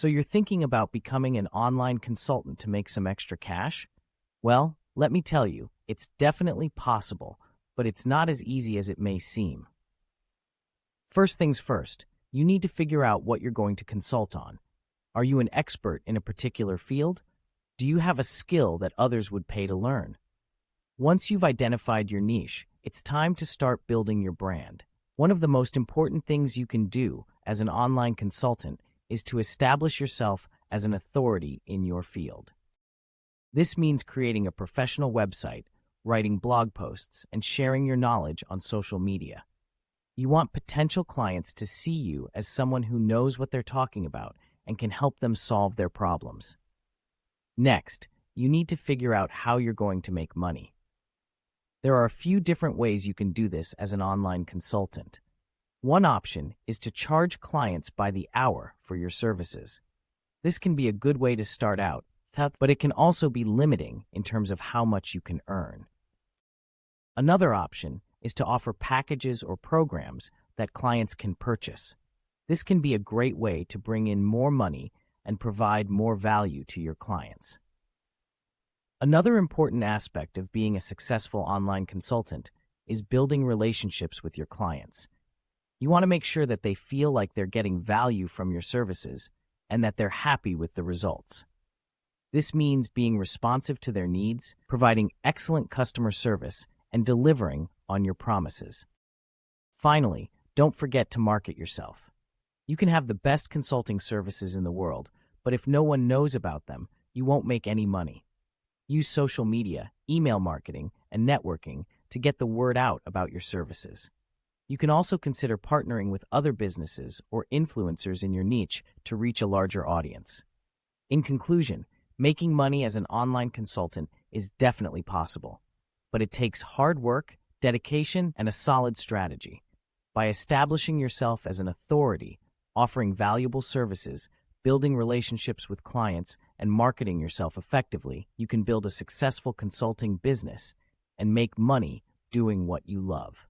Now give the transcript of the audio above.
So you're thinking about becoming an online consultant to make some extra cash? Well, let me tell you, it's definitely possible, but it's not as easy as it may seem. First things first, you need to figure out what you're going to consult on. Are you an expert in a particular field? Do you have a skill that others would pay to learn? Once you've identified your niche, it's time to start building your brand. One of the most important things you can do as an online consultant is to establish yourself as an authority in your field. This means creating a professional website, writing blog posts, and sharing your knowledge on social media. You want potential clients to see you as someone who knows what they're talking about and can help them solve their problems. Next, you need to figure out how you're going to make money. There are a few different ways you can do this as an online consultant. One option is to charge clients by the hour for your services. This can be a good way to start out, but it can also be limiting in terms of how much you can earn. Another option is to offer packages or programs that clients can purchase. This can be a great way to bring in more money and provide more value to your clients. Another important aspect of being a successful online consultant is building relationships with your clients. You want to make sure that they feel like they're getting value from your services and that they're happy with the results. This means being responsive to their needs, providing excellent customer service, and delivering on your promises. Finally, don't forget to market yourself. You can have the best consulting services in the world, but if no one knows about them, you won't make any money. Use social media, email marketing, and networking to get the word out about your services. You can also consider partnering with other businesses or influencers in your niche to reach a larger audience. In conclusion, making money as an online consultant is definitely possible, but it takes hard work, dedication, and a solid strategy. By establishing yourself as an authority, offering valuable services, building relationships with clients, and marketing yourself effectively, you can build a successful consulting business and make money doing what you love.